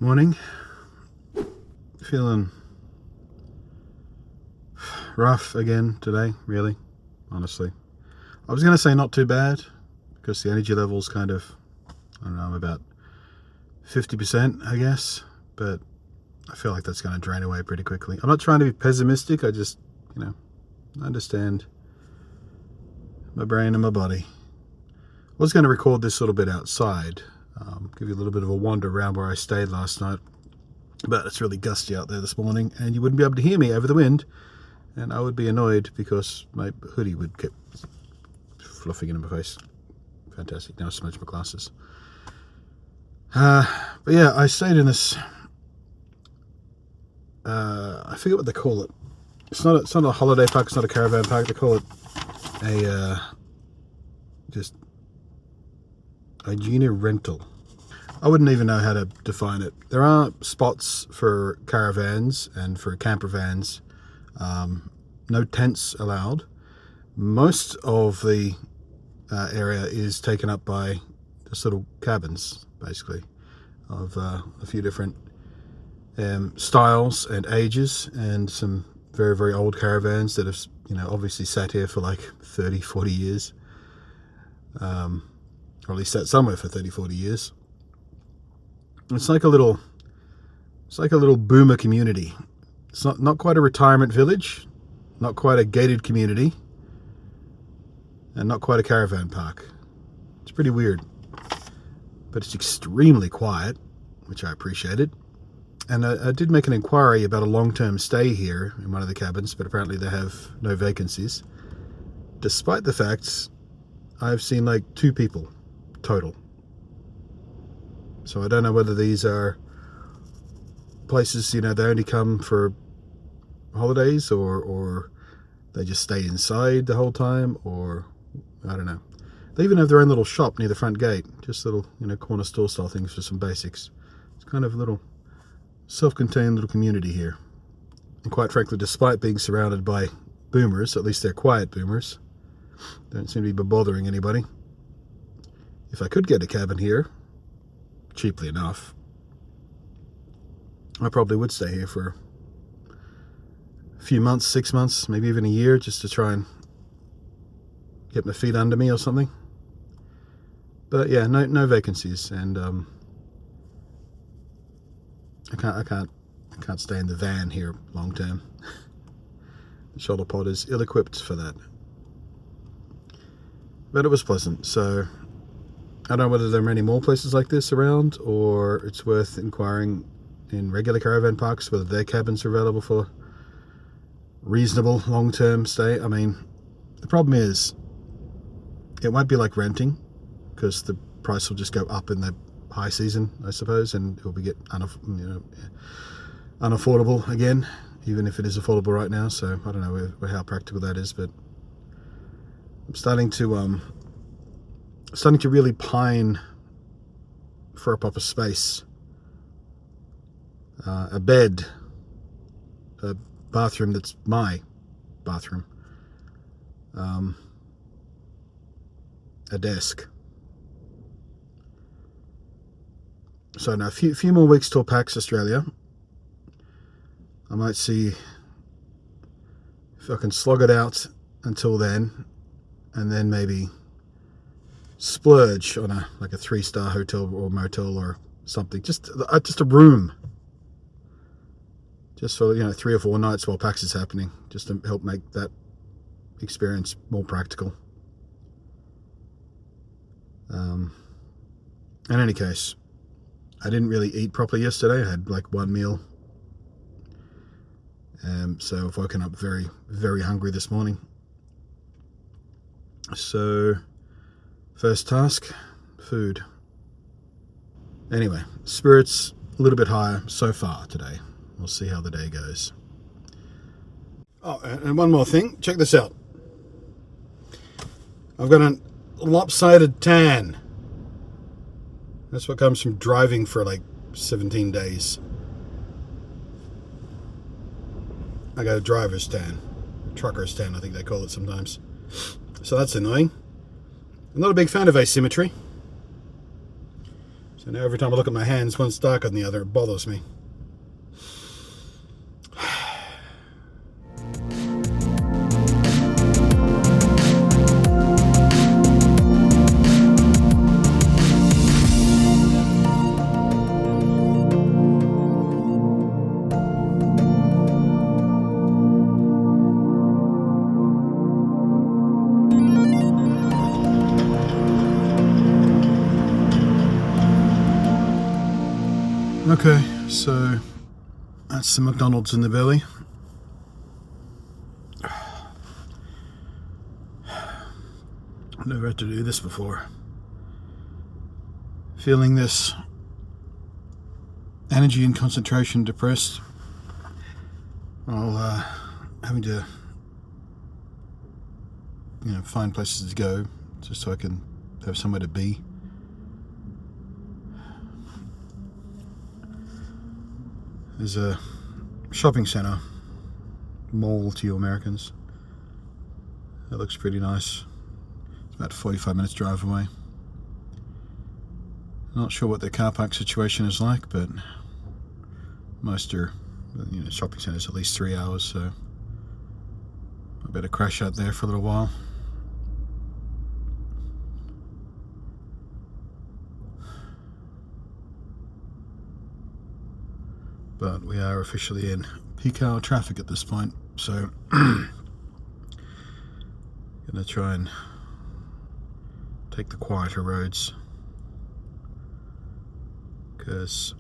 Morning. Feeling rough again today, really, honestly. I was going to say not too bad, because the energy level's kind of, I don't know, I'm about 50%, I guess, but I feel like that's going to drain away pretty quickly. I'm not trying to be pessimistic, I just, I understand my brain and my body. I was going to record this little bit outside, give you a little bit of a wander around where I stayed last night, but it's really gusty out there this morning, and you wouldn't be able to hear me over the wind, and I would be annoyed because my hoodie would keep fluffing into my face. Fantastic. Now I smudge my glasses. But yeah, I stayed in this, I forget what they call it. It's not a holiday park, it's not a caravan park, they call it a junior rental. I wouldn't even know how to define it. There are spots for caravans and for camper vans. No tents allowed. Most of the area is taken up by just little cabins, basically, of a few different styles and ages, and some very, very old caravans that have, obviously sat here for like 30, 40 years. Or at least sat somewhere for 30, 40 years. It's like a little boomer community. It's not quite a retirement village, not quite a gated community, and not quite a caravan park. It's pretty weird, but it's extremely quiet, which I appreciated. And I did make an inquiry about a long-term stay here in one of the cabins, but apparently they have no vacancies, despite the fact I've seen like 2 people total. So I don't know whether these are places, they only come for holidays, or they just stay inside the whole time, or I don't know. They even have their own little shop near the front gate, just little, corner store style things for some basics. It's kind of a little self-contained little community here. And quite frankly, despite being surrounded by boomers, at least they're quiet boomers, don't seem to be bothering anybody. If I could get a cabin here, cheaply enough, I probably would stay here for a few months, 6 months, maybe even a year, just to try and get my feet under me or something. But yeah, no vacancies, and I can't stay in the van here long term. The Shuttlepod is ill-equipped for that. But it was pleasant, so I don't know whether there are many more places like this around, or it's worth inquiring in regular caravan parks whether their cabins are available for reasonable long-term stay. I mean, the problem is it won't be like renting, because the price will just go up in the high season, I suppose, and it will get unaffordable again, even if it is affordable right now. So I don't know how practical that is, but I'm starting to really pine for a proper space, a bed, a bathroom that's my bathroom, a desk. So now a few more weeks till PAX Australia. I might see if I can slog it out until then, and then maybe splurge on a 3-star hotel or motel or something, just a room, just for 3 or 4 nights while PAX is happening, just to help make that experience more practical. In any case, I didn't really eat properly yesterday. I had like 1 meal, so I've woken up very, very hungry this morning. So first task, food. Anyway, spirits a little bit higher so far today. We'll see how the day goes. Oh, and one more thing. Check this out. I've got a lopsided tan. That's what comes from driving for like 17 days. I got a driver's tan. Trucker's tan, I think they call it sometimes. So that's annoying. I'm not a big fan of asymmetry. So now every time I look at my hands, one's darker than the other, it bothers me. Okay, so that's the McDonald's in the belly. I've never had to do this before. Feeling this energy and concentration depressed while having to, find places to go just so I can have somewhere to be. There's a shopping centre, mall to you Americans. That looks pretty nice. It's about 45 minutes drive away. Not sure what their car park situation is like, but most are, shopping centres at least 3 hours, so I better crash out there for a little while. But we are officially in peak hour traffic at this point, so gonna try and take the quieter roads because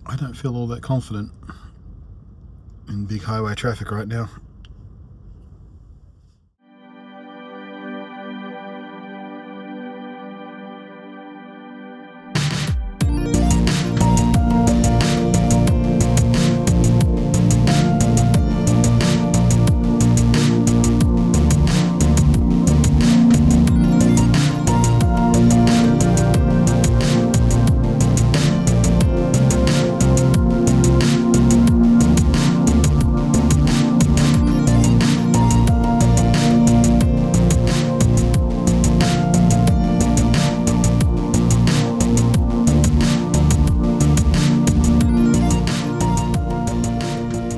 I don't feel all that confident in big highway traffic right now.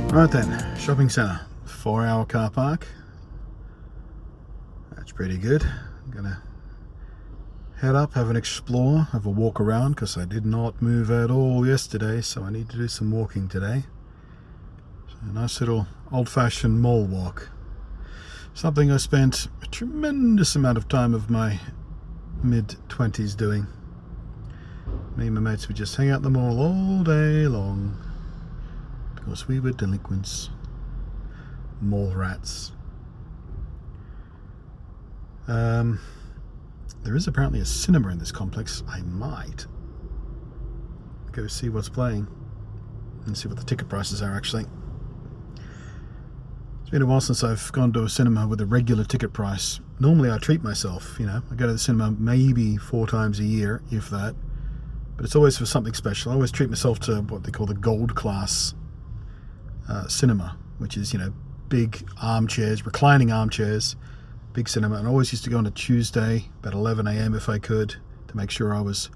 Right then, shopping centre, 4-hour car park. That's pretty good. I'm gonna head up, have an explore, have a walk around because I did not move at all yesterday, so I need to do some walking today. So a nice little old-fashioned mall walk. Something I spent a tremendous amount of time of my mid-20s doing. Me and my mates would just hang out the mall all day long. Because we were delinquents, mall rats. There is apparently a cinema in this complex. I might go see what's playing and see what the ticket prices are actually. It's been a while since I've gone to a cinema with a regular ticket price. Normally I treat myself, I go to the cinema maybe 4 times a year, if that. But it's always for something special. I always treat myself to what they call the gold class cinema, which is big armchairs, reclining armchairs, big cinema. And I always used to go on a Tuesday about 11 a.m. if I could, to make sure I was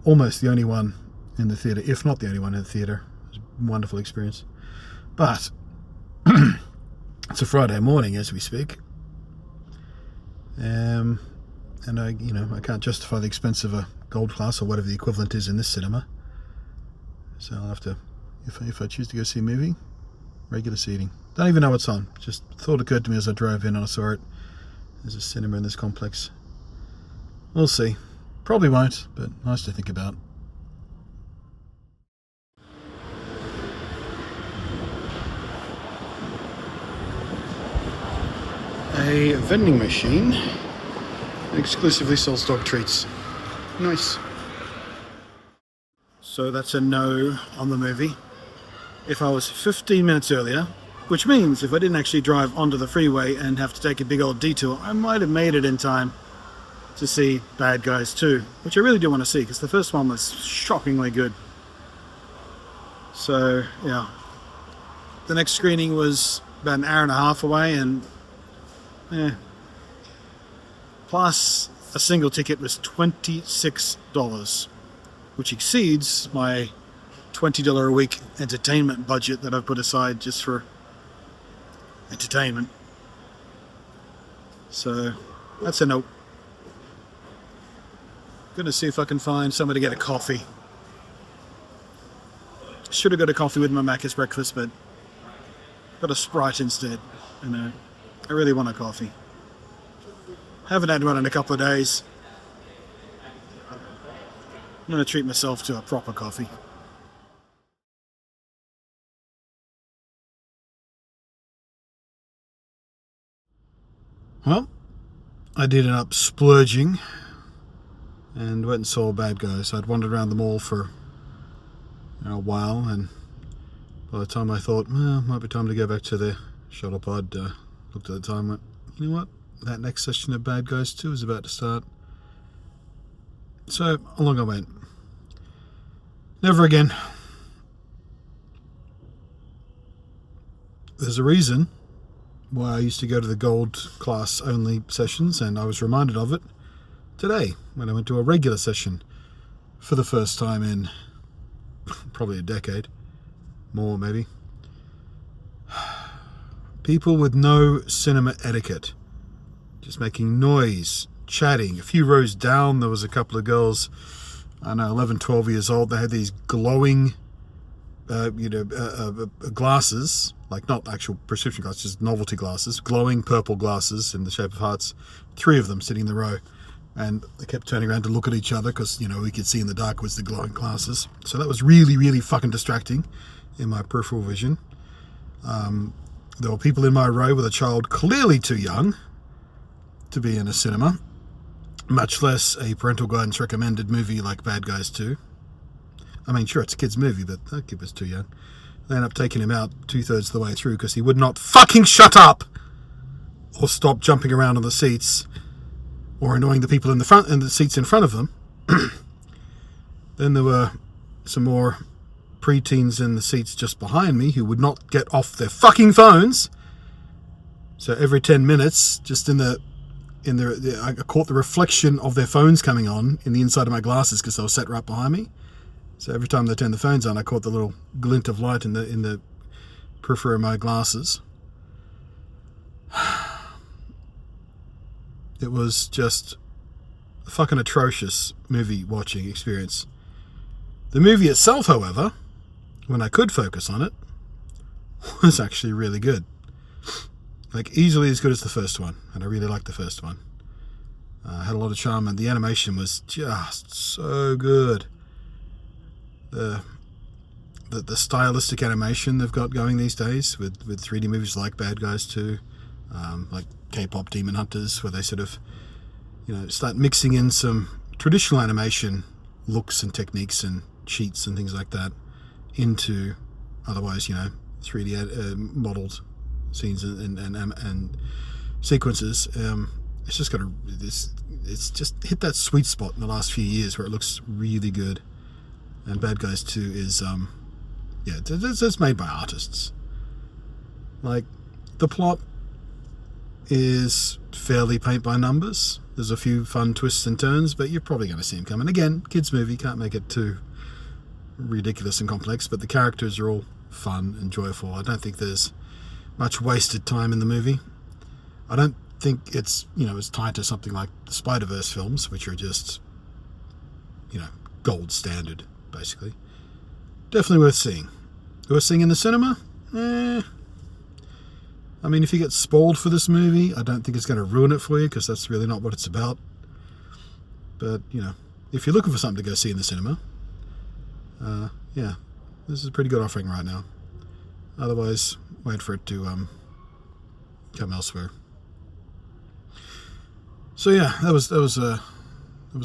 almost the only one in the theatre, if not the only one in the theatre. It was a wonderful experience. But it's a Friday morning as we speak, and I can't justify the expense of a gold class or whatever the equivalent is in this cinema, so I'll have to, if I choose to go see a movie, regular seating. Don't even know what's on. Just thought occurred to me as I drove in and I saw it. There's a cinema in this complex. We'll see. Probably won't, but nice to think about. A vending machine that exclusively sells dog treats. Nice. So that's a no on the movie. If I was 15 minutes earlier, which means if I didn't actually drive onto the freeway and have to take a big old detour, I might have made it in time to see Bad Guys 2, which I really do want to see because the first one was shockingly good. So, yeah. The next screening was about an hour and a half away, and plus a single ticket was $26, which exceeds my $20 a week entertainment budget that I've put aside just for entertainment. So that's a nope. Gonna see if I can find somewhere to get a coffee. Should have got a coffee with my Macca's breakfast, but got a Sprite instead. And I really want a coffee. Haven't had one in a couple of days. I'm gonna treat myself to a proper coffee. Well, I did end up splurging and went and saw Bad Guys. I'd wandered around the mall for a while, and by the time I thought, well, it might be time to go back to the Shuttlepod, looked at the time and went, you know what, that next session of Bad Guys 2 is about to start. So along I went. Never again. There's a reason why I used to go to the gold class only sessions, and I was reminded of it today when I went to a regular session for the first time in probably a decade, more maybe. People with no cinema etiquette, just making noise, chatting. A few rows down there was a couple of girls, I don't know, 11, 12 years old. They had these glowing glasses, like not actual prescription glasses, just novelty glasses, glowing purple glasses in the shape of hearts. 3 of them sitting in the row, and they kept turning around to look at each other because, you know, we could see in the dark was the glowing glasses. So that was really, really fucking distracting in my peripheral vision. There were people in my row with a child clearly too young to be in a cinema, much less a parental guidance recommended movie like Bad Guys 2. I mean, sure, it's a kid's movie, but that kid was too young. They ended up taking him out 2/3 of the way through because he would not fucking shut up or stop jumping around on the seats or annoying the people in the front and the seats in front of them. Then there were some more preteens in the seats just behind me who would not get off their fucking phones. So every 10 minutes, just I caught the reflection of their phones coming on in the inside of my glasses because they were set right behind me. So every time they turned the phones on, I caught the little glint of light in the periphery of my glasses. It was just a fucking atrocious movie watching experience. The movie itself, however, when I could focus on it, was actually really good. Like, easily as good as the first one, and I really liked the first one. Had a lot of charm, and the animation was just so good. The stylistic animation they've got going these days with 3D movies like Bad Guys 2, like K-pop Demon Hunters, where they sort of, you know, start mixing in some traditional animation looks and techniques and cheats and things like that into otherwise, you know, 3D modeled scenes and sequences. It's just it's just hit that sweet spot in the last few years where it looks really good. And Bad Guys 2 is, it's made by artists. Like, the plot is fairly paint by numbers. There's a few fun twists and turns, but you're probably going to see them coming. Again, kids' movie, can't make it too ridiculous and complex, but the characters are all fun and joyful. I don't think there's much wasted time in the movie. I don't think it's, you know, as tied to something like the Spider-Verse films, which are just, you know, gold standard, basically. Definitely worth seeing. Worth seeing in the cinema? I mean, if you get spoiled for this movie, I don't think it's going to ruin it for you, because that's really not what it's about. But, you know, if you're looking for something to go see in the cinema, this is a pretty good offering right now. Otherwise, wait for it to come elsewhere. So yeah, that was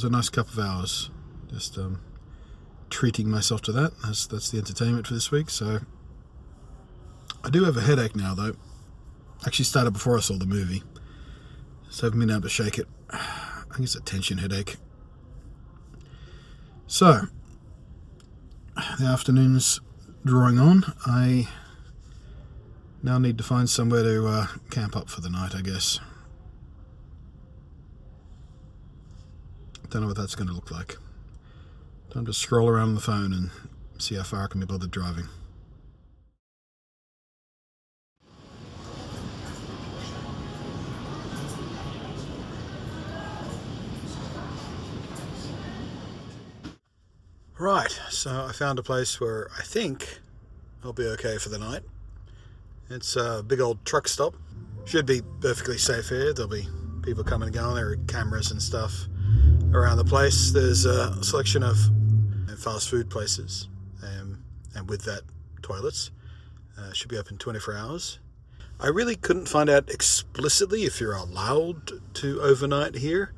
a nice couple of hours. Just treating myself to that. That's the entertainment for this week. So I do have a headache now, though. Actually started before I saw the movie, so I haven't been able to shake it. I think it's a tension headache. So the afternoon's drawing on. I now need to find somewhere to camp up for the night, I guess. Don't know what that's going to look like. Time to scroll around on the phone and see how far I can be bothered driving. Right, so I found a place where I think I'll be okay for the night. It's a big old truck stop. Should be perfectly safe here. There'll be people coming and going. There are cameras and stuff around the place. There's a selection of fast food places, and with that, toilets. Should be open 24 hours. I really couldn't find out explicitly if you're allowed to overnight here,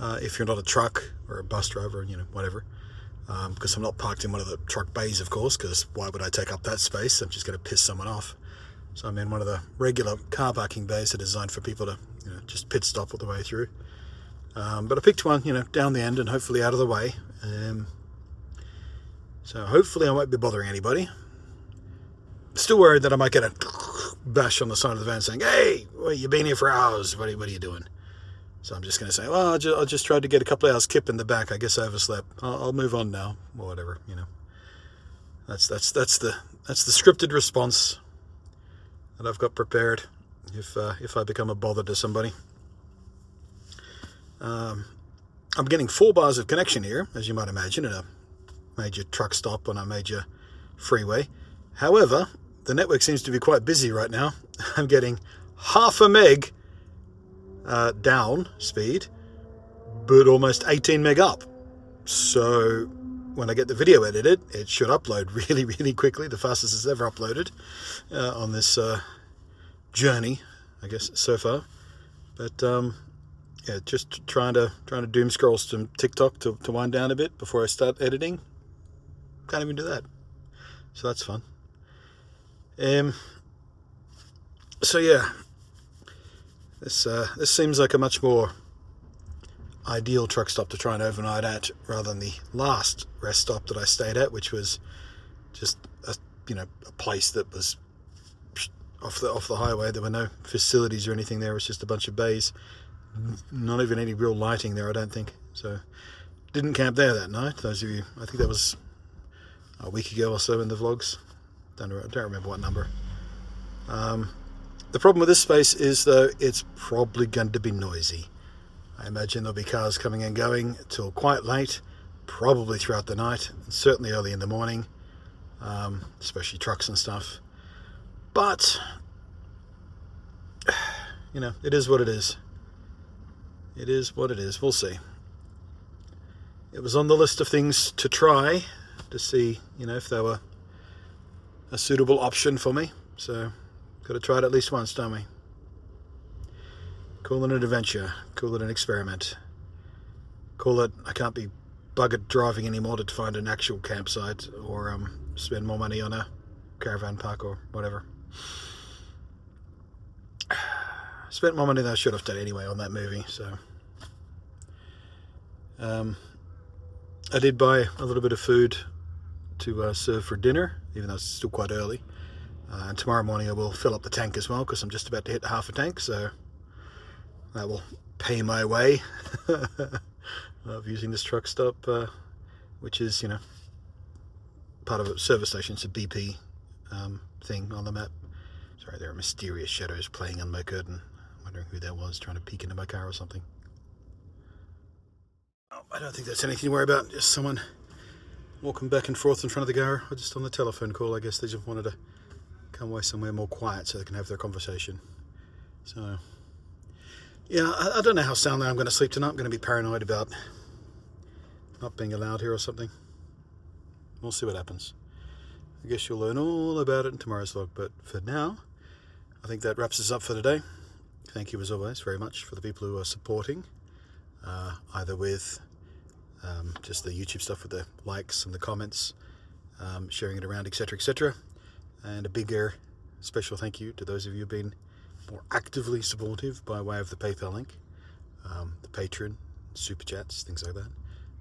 if you're not a truck or a bus driver, whatever. Because I'm not parked in one of the truck bays, of course, because why would I take up that space? I'm just going to piss someone off. So I'm in one of the regular car parking bays that are designed for people to just pit stop all the way through. But I picked one, down the end and hopefully out of the way. So hopefully I won't be bothering anybody. Still worried that I might get a bash on the side of the van saying, "Hey, well, you've been here for hours. What are you doing?" So I'm just going to say, well, I just tried to get a couple of hours kip in the back. I guess I overslept. I'll move on now, or whatever. That's the scripted response that I've got prepared if I become a bother to somebody. I'm getting 4 bars of connection here, as you might imagine, at a major truck stop on a major freeway. However, the network seems to be quite busy right now. I'm getting half a meg down speed, but almost 18 meg up. So when I get the video edited, it should upload really, really quickly, the fastest it's ever uploaded on this journey, I guess, so far. But yeah, just trying to doom scroll some TikTok to wind down a bit before I start editing. Can't even do that, so that's fun. So yeah, this seems like a much more ideal truck stop to try and overnight at, rather than the last rest stop that I stayed at, which was just a place that was off the highway. There were no facilities or anything there. It was just a bunch of bays, not even any real lighting there, I don't think. So didn't camp there that night. Those of you, I think that was a week ago or so in the vlogs. Don't remember what number. The problem with this space is, though, it's probably going to be noisy. I imagine there'll be cars coming and going till quite late, probably throughout the night, and certainly early in the morning, especially trucks and stuff. But, it is what it is. It is what it is. We'll see. It was on the list of things to try to see, if they were a suitable option for me. So, got to try it at least once, don't we? Call it an adventure. Call it an experiment. Call it, I can't be buggered driving anymore to find an actual campsite, or spend more money on a caravan park or whatever. Spent more money than I should have done anyway on that movie, so. I did buy a little bit of food to serve for dinner, even though it's still quite early. And tomorrow morning I will fill up the tank as well, because I'm just about to hit half a tank, so that will pay my way of using this truck stop, which is, part of a service station. It's a BP thing on the map. Sorry, there are mysterious shadows playing on my curtain. I'm wondering who that was trying to peek into my car or something. Oh, I don't think that's anything to worry about. Just someone walking back and forth in front of the car, or just on the telephone call. I guess they just wanted to come away somewhere more quiet so they can have their conversation. So, yeah, I don't know how soundly I'm going to sleep tonight. I'm going to be paranoid about not being allowed here or something. We'll see what happens. I guess you'll learn all about it in tomorrow's vlog. But for now, I think that wraps us up for today. Thank you, as always, very much for the people who are supporting, either with just the YouTube stuff with the likes and the comments, sharing it around, etc., etc. And a bigger special thank you to those of you who've been more actively supportive by way of the PayPal link, the Patreon, Super Chats, things like that.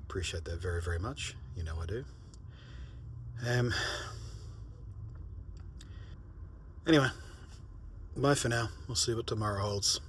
Appreciate that very, very much. You know I do. Anyway, bye for now. We'll see what tomorrow holds.